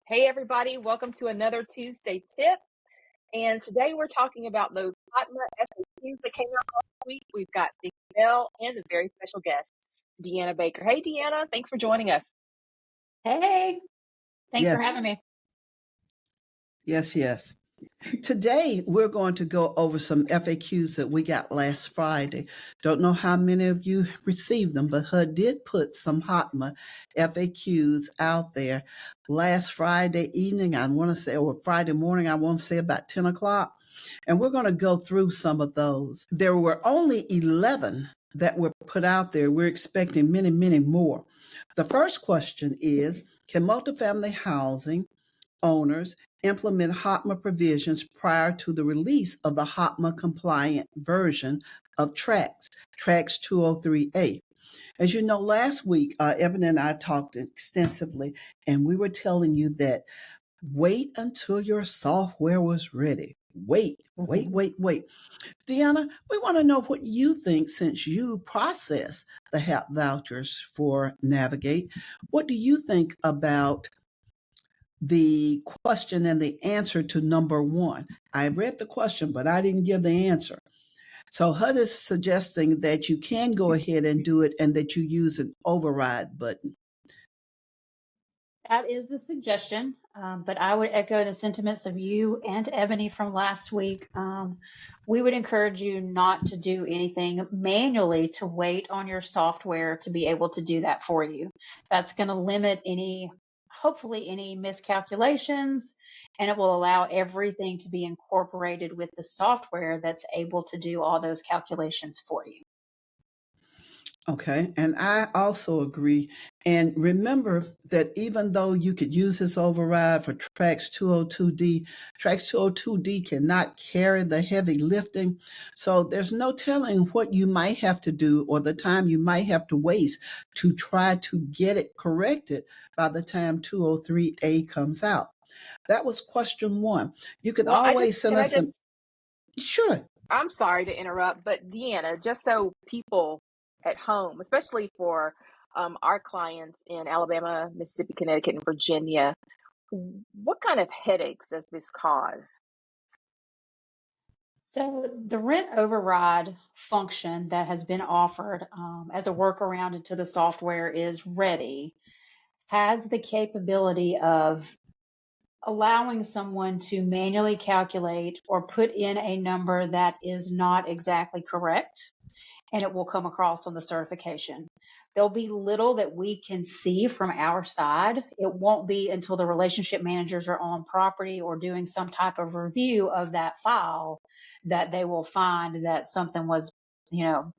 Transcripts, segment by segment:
Hey everybody, welcome to another Tuesday tip. And today we're talking about those HOTMA FAQs that came out last week. We've got Vickie and a very special guest, DeAnna Baker. Hey DeAnna, thanks for joining us. Hey, thanks for Yes, having me. yes. Today, we're going to go over some FAQs that we got last Friday. Don't know how many of you received them, but HUD did put some HOTMA FAQs out there last Friday evening, I want to say, or Friday morning, I want to say about 10 o'clock. And we're going to go through some of those. There were only 11 that were put out there. We're expecting many, many more. The first question is, can multifamily housing owners implement HOTMA provisions prior to the release of the HOTMA compliant version of TRACS 203A. As you know, last week, Evan and I talked extensively, and we were telling you that wait until your software was ready. Wait. DeAnna, we want to know what you think since you process the HAP vouchers for Navigate. What do you think about the question and the answer to number one? I read the question, but I didn't give the answer. So HUD is suggesting that you can go ahead and do it and that you use an override button. That is the suggestion, but I would echo the sentiments of you and Ebony from last week. We would encourage you not to do anything manually, to wait on your software to be able to do that for you. That's going to limit hopefully any miscalculations, and it will allow everything to be incorporated with the software that's able to do all those calculations for you. Okay, and I also agree. And remember that even though you could use this override for TRACS 202D, TRACS 202D cannot carry the heavy lifting. So there's no telling what you might have to do or the time you might have to waste to try to get it corrected by the time 203A comes out. That was question one. You can always send us some. Sure. I'm sorry to interrupt, but DeAnna, just so people at home, especially for our clients in Alabama, Mississippi, Connecticut, and Virginia, what kind of headaches does this cause? So the rent override function that has been offered as a workaround until the software is ready has the capability of allowing someone to manually calculate or put in a number that is not exactly correct, and it will come across on the certification. There'll be little that we can see from our side. It won't be until the relationship managers are on property or doing some type of review of that file that they will find that something was,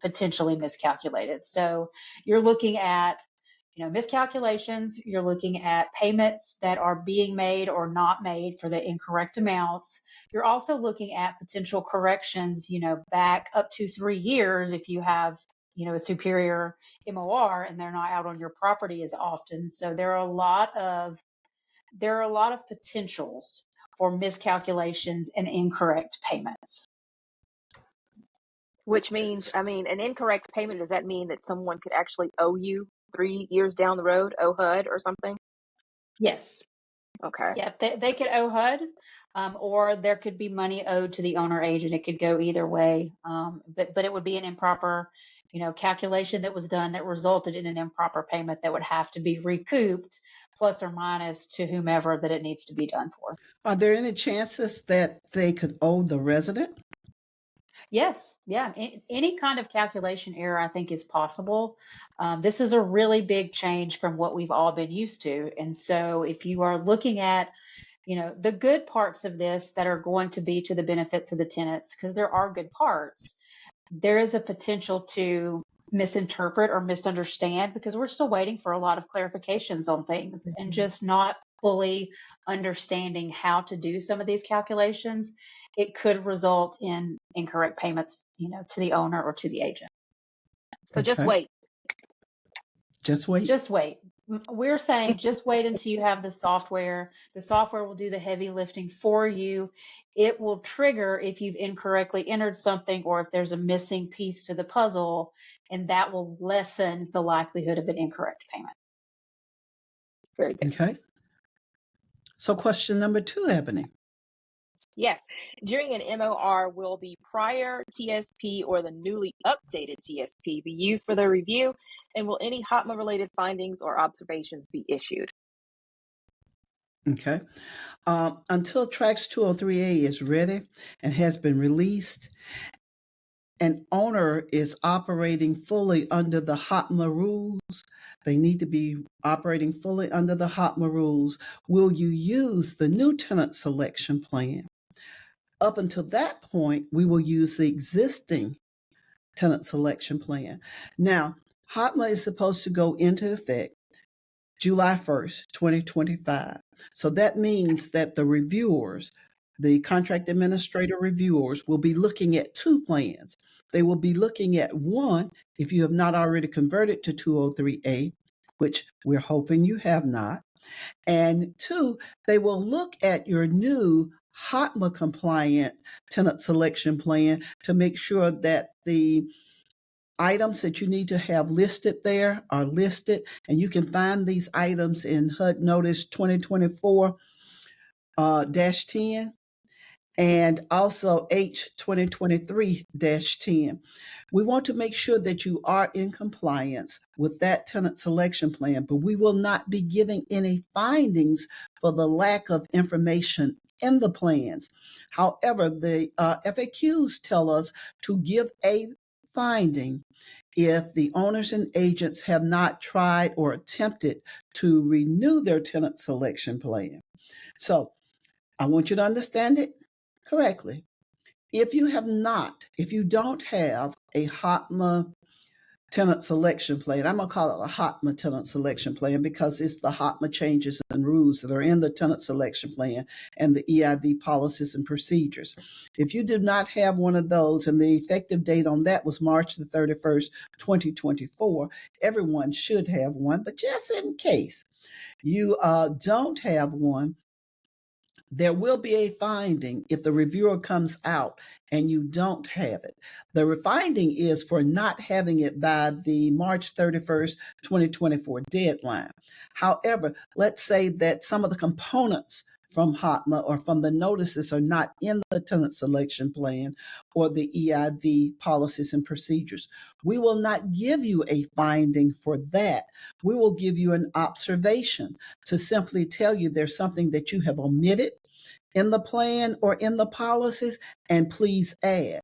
potentially miscalculated. So you're looking at miscalculations, you're looking at payments that are being made or not made for the incorrect amounts. You're also looking at potential corrections, back up to 3 years if you have, a superior MOR and they're not out on your property as often. So there are a lot of potentials for miscalculations and incorrect payments. Which means, an incorrect payment, does that mean that someone could actually owe you 3 years down the road, owe HUD or something? Yes. Okay. Yeah, they could owe HUD, or there could be money owed to the owner agent. It could go either way, but it would be an improper, calculation that was done that resulted in an improper payment that would have to be recouped, plus or minus to whomever that it needs to be done for. Are there any chances that they could owe the resident? Yes. Yeah. Any kind of calculation error, I think, is possible. This is a really big change from what we've all been used to. And so if you are looking at, the good parts of this that are going to be to the benefits of the tenants, because there are good parts, there is a potential to misinterpret or misunderstand because we're still waiting for a lot of clarifications on things and just not fully understanding how to do some of these calculations. It could result in incorrect payments, to the owner or to the agent. So just wait. Just wait. Just wait. We're saying just wait until you have the software. The software will do the heavy lifting for you. It will trigger if you've incorrectly entered something or if there's a missing piece to the puzzle, and that will lessen the likelihood of an incorrect payment. Very good. Okay. So question number 2, Ebony. Yes. During an MOR, will the prior TSP or the newly updated TSP be used for the review? And will any HOTMA-related findings or observations be issued? Okay. Until Tracks 203A is ready and has been released, an owner is operating fully under the HOTMA rules. They need to be operating fully under the HOTMA rules. Will you use the new tenant selection plan? Up until that point, we will use the existing tenant selection plan. Now, HOTMA is supposed to go into effect July 1st, 2025. So that means that the reviewers, the contract administrator reviewers, will be looking at 2 plans. They will be looking at one, if you have not already converted to 203A, which we're hoping you have not. And 2, they will look at your new HOTMA compliant tenant selection plan to make sure that the items that you need to have listed there are listed, and you can find these items in HUD Notice 2024-10 and also H 2023-10. We want to make sure that you are in compliance with that tenant selection plan, but we will not be giving any findings for the lack of information in the plans. However, the FAQs tell us to give a finding if the owners and agents have not tried or attempted to renew their tenant selection plan. So I want you to understand it correctly. If you don't have a HOTMA tenant selection plan, I'm going to call it a HOTMA tenant selection plan because it's the HOTMA changes and rules that are in the tenant selection plan and the EIV policies and procedures. If you do not have one of those, and the effective date on that was March the 31st, 2024, everyone should have one, but just in case you don't have one, there will be a finding if the reviewer comes out and you don't have it. The finding is for not having it by the March 31st, 2024 deadline. However, let's say that some of the components from HOTMA or from the notices are not in the tenant selection plan or the EIV policies and procedures. We will not give you a finding for that. We will give you an observation to simply tell you there's something that you have omitted in the plan or in the policies, and please add.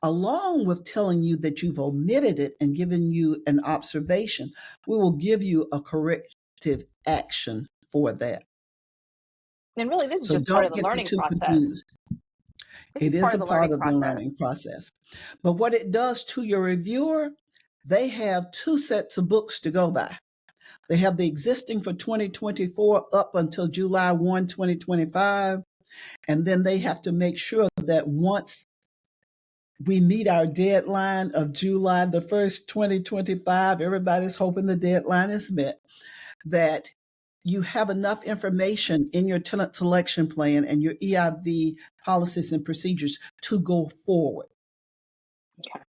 Along with telling you that you've omitted it and given you an observation, we will give you a corrective action for that. And really, this is So just part of don't the get the learning 2 process. confused. This It is is part a of the part learning of the learning process. But what it does to your reviewer, they have 2 sets of books to go by. They have the existing for 2024 up until July 1, 2025. And then they have to make sure that once we meet our deadline of July the 1st, 2025, everybody's hoping the deadline is met, that you have enough information in your tenant selection plan and your EIV policies and procedures to go forward. Okay.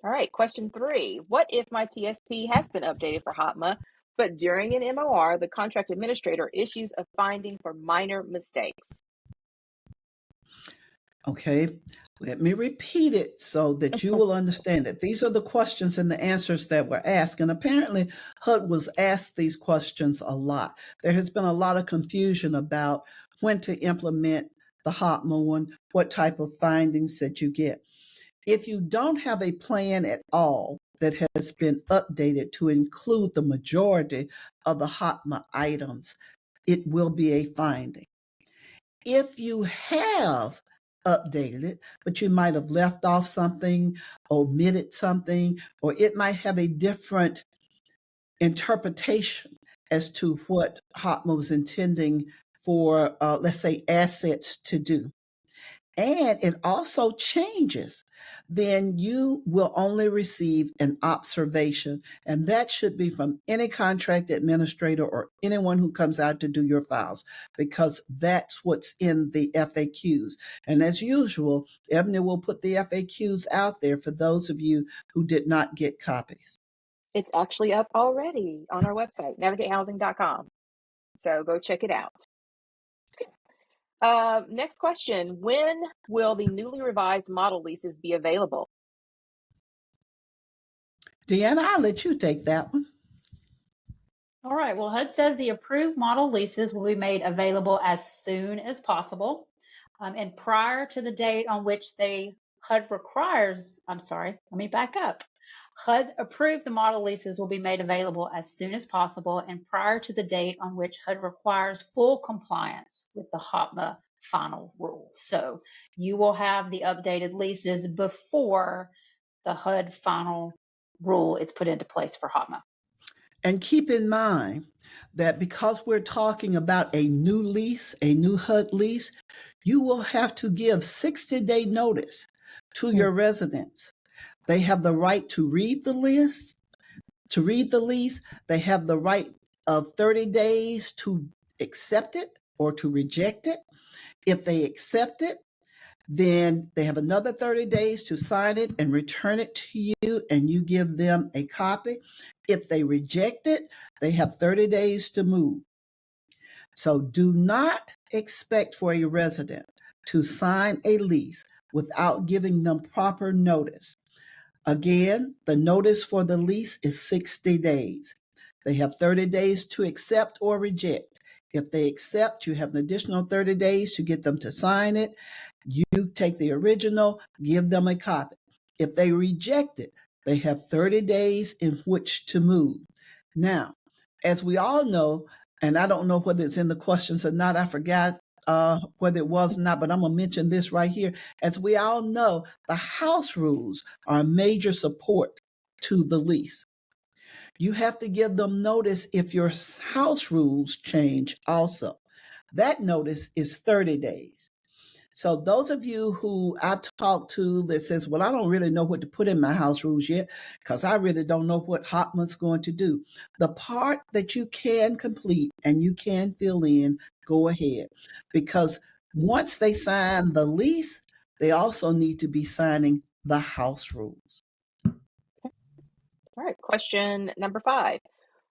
All right, question 3. What if my TSP has been updated for HOTMA, but during an MOR, the contract administrator issues a finding for minor mistakes? Okay, let me repeat it so that you will understand it. These are the questions and the answers that were asked. And apparently, HUD was asked these questions a lot. There has been a lot of confusion about when to implement the HOTMA one, what type of findings that you get. If you don't have a plan at all that has been updated to include the majority of the HOTMA items, it will be a finding. If you have updated it, but you might have left off something, omitted something, or it might have a different interpretation as to what HOTMA was intending for, let's say, assets to do. and it also changes, then you will only receive an observation. And that should be from any contract administrator or anyone who comes out to do your files, because that's what's in the FAQs. And as usual, Ebony will put the FAQs out there for those of you who did not get copies. It's actually up already on our website, navigatehousing.com. So go check it out. Next question. When will the newly revised model leases be available? DeAnna, I'll let you take that one. All right. Well, HUD says the approved model leases will be made available as soon as possible. And prior to the date on which HUD requires, let me back up. HUD approved the model leases will be made available as soon as possible and prior to the date on which HUD requires full compliance with the HOTMA final rule. So you will have the updated leases before the HUD final rule is put into place for HOTMA. And keep in mind that because we're talking about a new lease, a new HUD lease, you will have to give 60-day notice to your residents. They have the right to read the lease. They have the right of 30 days to accept it or to reject it. If they accept it, then they have another 30 days to sign it and return it to you, and you give them a copy. If they reject it, they have 30 days to move. So do not expect for a resident to sign a lease without giving them proper notice. Again, the notice for the lease is 60 days. They have 30 days to accept or reject. If they accept, you have an additional 30 days to get them to sign it. You take the original, give them a copy. If they reject it, they have 30 days in which to move. Now, as we all know, and I don't know whether it's in the questions or not, I forgot whether it was or not, but I'm going to mention this right here. As we all know, the house rules are a major support to the lease. You have to give them notice if your house rules change also. That notice is 30 days. So those of you who I've talked to that says, well, I don't really know what to put in my house rules yet because I really don't know what HOTMA's going to do. The part that you can complete and you can fill in, go ahead. Because once they sign the lease, they also need to be signing the house rules. All right, question number 5.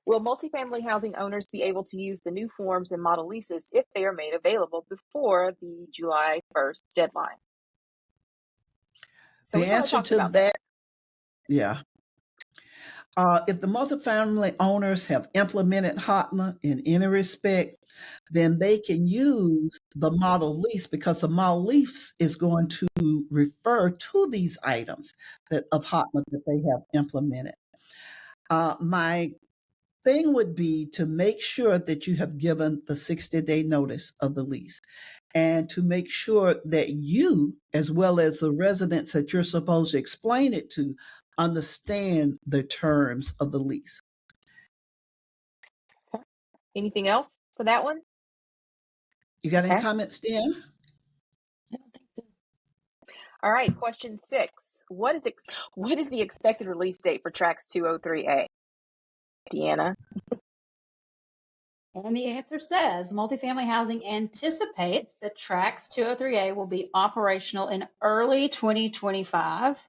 Will multifamily housing owners be able to use the new forms and model leases if they are made available before the July 1st deadline? So The answer to that, yeah. If the multifamily owners have implemented HOTMA in any respect, then they can use the model lease because the model lease is going to refer to these items of HOTMA that they have implemented. My thing would be to make sure that you have given the 60-day notice of the lease and to make sure that you, as well as the residents that you're supposed to explain it to, understand the terms of the lease. Anything else for that one? You got any comments, DeAnna? All right, question 6. What is the expected release date for Tracks 203A? DeAnna? And the answer says multifamily housing anticipates that Tracks 203A will be operational in early 2025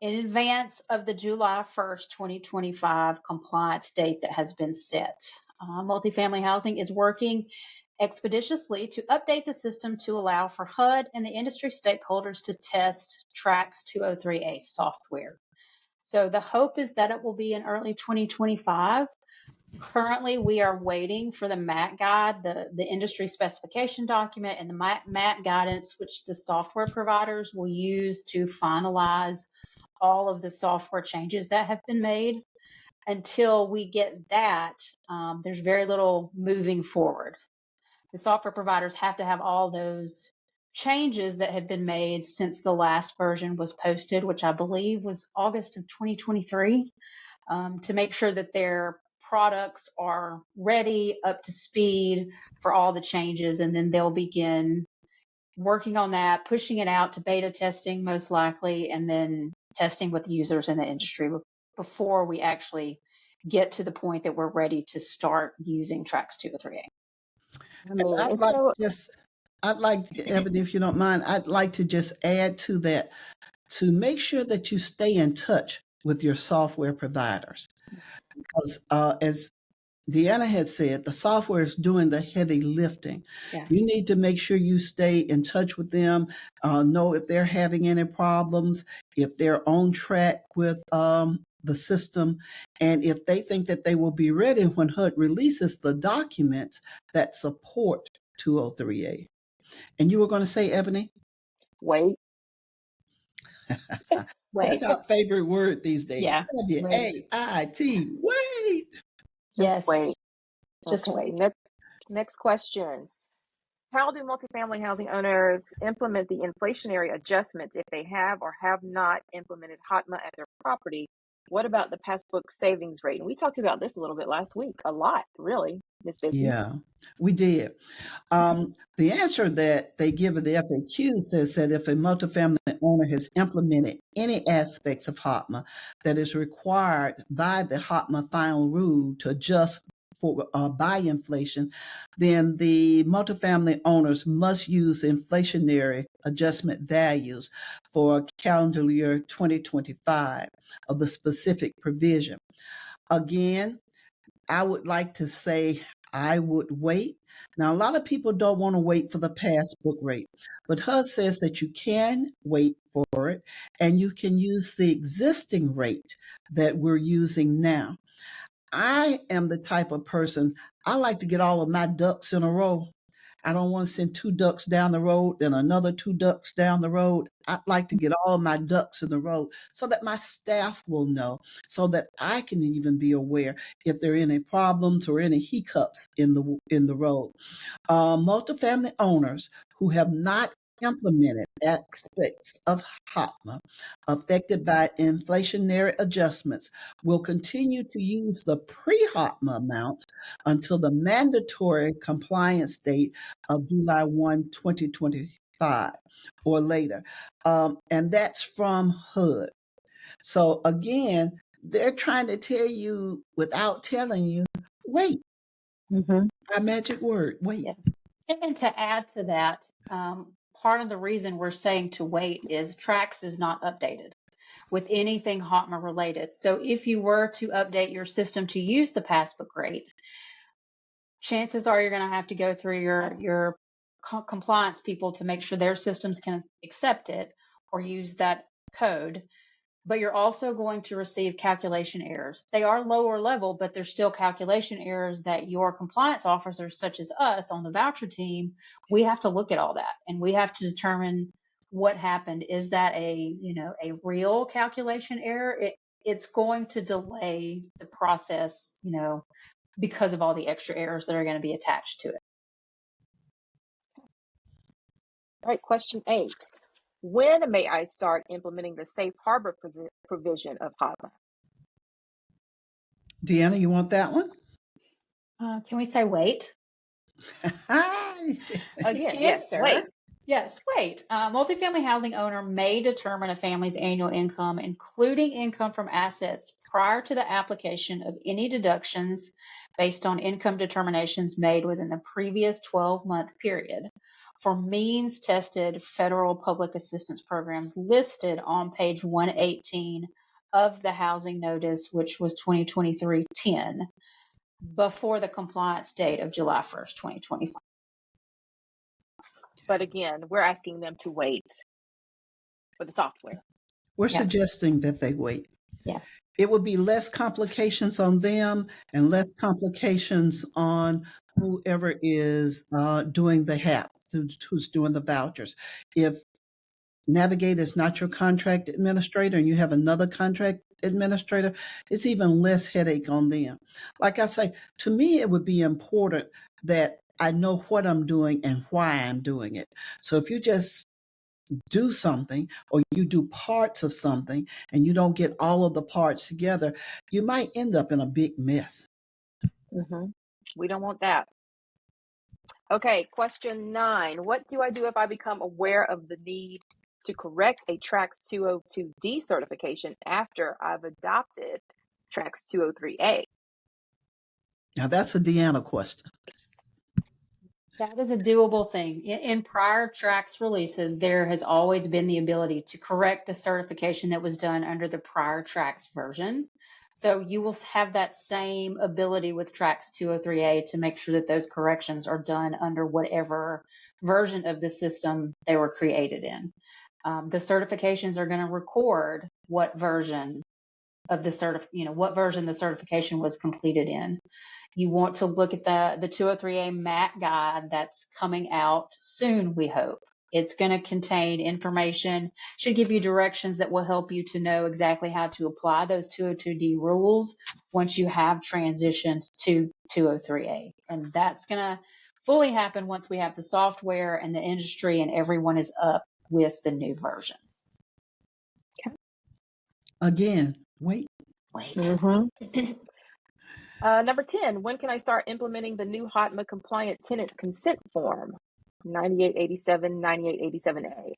in advance of the July 1st, 2025 compliance date that has been set. Multifamily housing is working expeditiously to update the system to allow for HUD and the industry stakeholders to test Tracks 203A software. So the hope is that it will be in early 2025. Currently, we are waiting for the MAT guide, the industry specification document, and the MAT guidance, which the software providers will use to finalize all of the software changes that have been made. Until we get that, there's very little moving forward. The software providers have to have all those changes that have been made since the last version was posted, which I believe was August of 2023, to make sure that their products are ready, up to speed for all the changes, and then they'll begin working on that, pushing it out to beta testing most likely, and then testing with users in the industry before we actually get to the point that we're ready to start using tracks 203A. I mean, I'd it's like so I'd like, Ebony, if you don't mind, I'd like to just add to that to make sure that you stay in touch with your software providers. Because as DeAnna had said, the software is doing the heavy lifting. Yeah. You need to make sure you stay in touch with them, know if they're having any problems, if they're on track with the system, and if they think that they will be ready when HUD releases the documents that support 203A. And you were going to say, Ebony? wait. That's Wait. our favorite word these days. Yeah. Wait. W-A-I-T. Wait. Just wait. Yes. Just Okay. wait. Next question. How do multifamily housing owners implement the inflationary adjustments if they have or have not implemented HOTMA at their property? What about the passbook savings rate? And we talked about this a little bit last week. A lot, really, Miss Vickie. Yeah, we did. The answer that they give in the FAQ says that if a multifamily owner has implemented any aspects of HOTMA that is required by the HOTMA final rule to adjust for by inflation, then the multifamily owners must use inflationary adjustment values for calendar year 2025 of the specific provision. Again, I would like to say I would wait. Now, a lot of people don't want to wait for the passbook rate, but HUD says that you can wait for it and you can use the existing rate that we're using now. I am the type of person, I like to get all of my ducks in a row. I don't want to send 2 ducks down the road, then another 2 ducks down the road. I'd like to get all of my ducks in the road so that my staff will know, so that I can even be aware if there are any problems or any hiccups in the road. Multifamily owners who have not implemented aspects of HOTMA affected by inflationary adjustments will continue to use the pre-HOTMA amounts until the mandatory compliance date of July 1, 2025 or later. And that's from HUD. So again, they're trying to tell you without telling you, wait. Our magic word, wait. Yeah. And to add to that, part of the reason we're saying to wait is Trax is not updated with anything HOTMA related. So if you were to update your system to use the passbook rate, chances are you're going to have to go through your compliance people to make sure their systems can accept it or use that code. But you're also going to receive calculation errors. They are lower level, but they're still calculation errors that your compliance officers, such as us on the voucher team, we have to look at all that and we have to determine what happened. Is that a real calculation error? It's going to delay the process, because of all the extra errors that are going to be attached to it. All right, question 8. When may I start implementing the safe harbor provision of HOTMA? DeAnna, you want that one? Can we say wait? Again, yes, wait. Yes, wait. Multifamily housing owner may determine a family's annual income, including income from assets, prior to the application of any deductions based on income determinations made within the previous 12-month period for means-tested federal public assistance programs listed on page 118 of the housing notice, which was 2023-10, before the compliance date of July 1st, 2025. But again, we're asking them to wait for the software. We're suggesting that they wait. Yeah. It would be less complications on them and less complications on whoever is doing the HAP, who's doing the vouchers. If Navigate is not your contract administrator and you have another contract administrator, it's even less headache on them. Like I say, to me, it would be important that I know what I'm doing and why I'm doing it. So if you just do something or you do parts of something and you don't get all of the parts together, you might end up in a big mess. We don't want that. Okay, question 9. What do I do if I become aware of the need to correct a TRAX 202D certification after I've adopted TRAX 203A? Now that's a DeAnna question. That is a doable thing. In prior tracks releases, there has always been the ability to correct a certification that was done under the prior tracks version. So you will have that same ability with tracks 203A to make sure that those corrections are done under whatever version of the system they were created in. The certifications are going to record what version of the what version the certification was completed in. You want to look at the 203A MAC guide that's coming out soon, we hope. It's going to contain information, should give you directions that will help you to know exactly how to apply those 202D rules once you have transitioned to 203A. And that's going to fully happen once we have the software and the industry and everyone is up with the new version. Again, wait. Number 10, when can I start implementing the new HOTMA compliant tenant consent form, 9887, 9887A?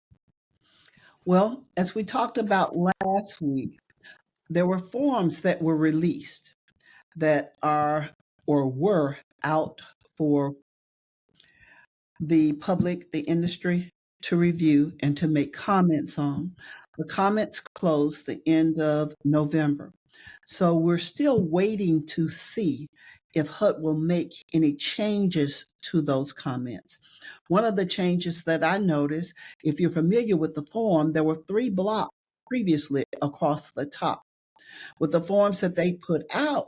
Well, as we talked about last week, there were forms that were released that are or were out for the public, the industry to review and to make comments on. The comments closed the end of November. So we're still waiting to see if HUD will make any changes to those comments. One of the changes that I noticed, if you're familiar with the form, there were 3 blocks previously across the top. With the forms that they put out,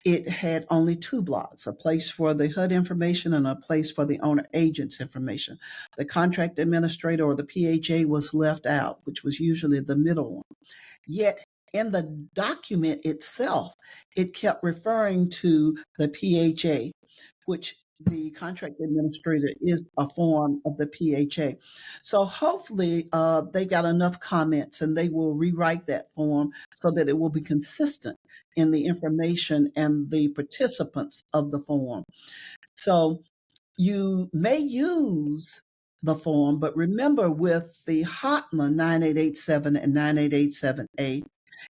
it had only 2 blocks, a place for the HUD information and a place for the owner agent's information. The contract administrator or the PHA was left out, which was usually the middle one. Yet in the document itself, it kept referring to the PHA, which the contract administrator is a form of the PHA. So hopefully they got enough comments and they will rewrite that form so that it will be consistent in the information and the participants of the form. So you may use the form, but remember with the HOTMA 9887 and 9887A,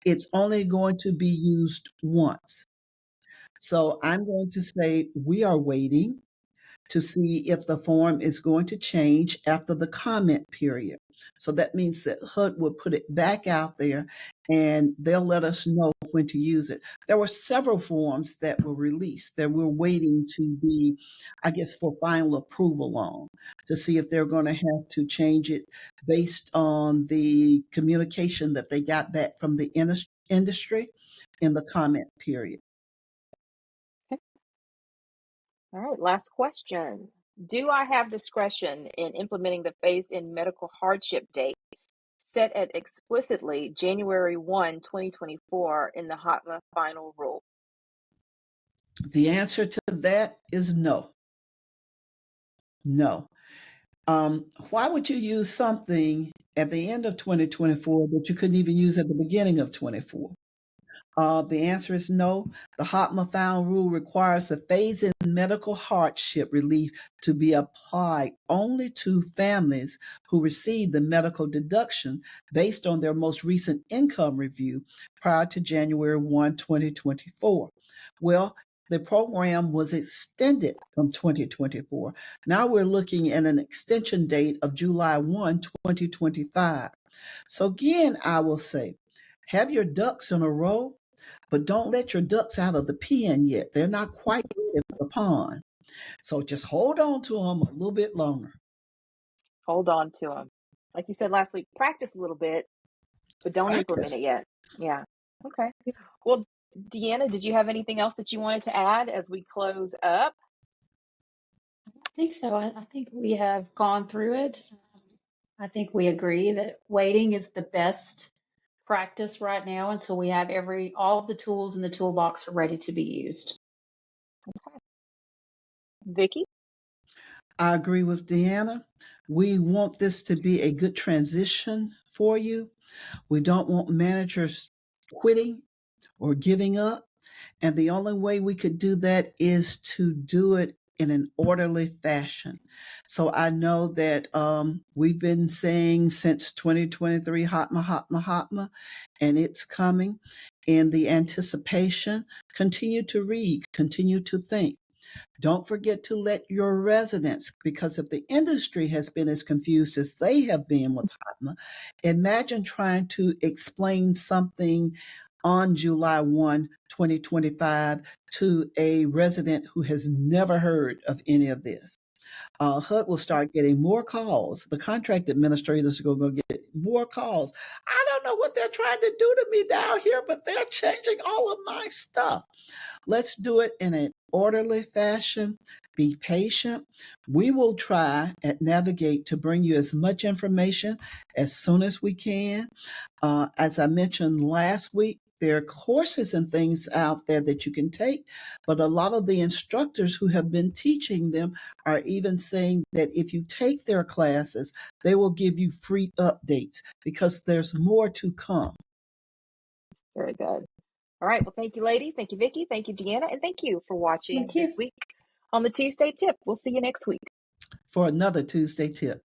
it's only going to be used once. So I'm going to say we are waiting to see if the form is going to change after the comment period. So that means that HUD will put it back out there and they'll let us know when to use it. There were several forms that were released that we're waiting to be, I guess, for final approval on to see if they're going to have to change it based on the communication that they got back from the industry in the comment period. All right, last question. Do I have discretion in implementing the phased-in medical hardship date set at explicitly January 1, 2024 in the HOTMA final rule? The answer to that is no. No. Why would you use something at the end of 2024 that you couldn't even use at the beginning of 24? The answer is no. The HOTMA final rule requires the phase-in medical hardship relief to be applied only to families who receive the medical deduction based on their most recent income review prior to January 1, 2024. Well, the program was extended from 2024. Now we're looking at an extension date of July 1, 2025. So again, I will say, have your ducks in a row, but don't let your ducks out of the pen yet. They're not quite ready for the pond. So just hold on to them a little bit longer. Hold on to them. Like you said last week, practice a little bit, but don't implement it yet. Yeah. Okay. Well, DeAnna, did you have anything else that you wanted to add as we close up? I think so. I think we have gone through it. I think we agree that waiting is the best practice right now until we have all of the tools in the toolbox are ready to be used. Okay. Vickie? I agree with DeAnna. We want this to be a good transition for you. We don't want managers quitting or giving up. And the only way we could do that is to do it in an orderly fashion. So I know that we've been saying since 2023, HOTMA, HOTMA, HOTMA, and it's coming. In the anticipation, continue to read, continue to think. Don't forget to let your residents, because if the industry has been as confused as they have been with HOTMA, imagine trying to explain something on July 1, 2025 to a resident who has never heard of any of this. HUD will start getting more calls. The contract administrators are going to get more calls. I don't know what they're trying to do to me down here, but they're changing all of my stuff. Let's do it in an orderly fashion. Be patient. We will try at Navigate to bring you as much information as soon as we can. As I mentioned last week, there are courses and things out there that you can take, but a lot of the instructors who have been teaching them are even saying that if you take their classes, they will give you free updates because there's more to come. Very good. All right. Well, thank you, ladies. Thank you, Vickie. Thank you, DeAnna. And thank you for watching Thank you. this week on the Tuesday Tip. We'll see you next week For another Tuesday Tip.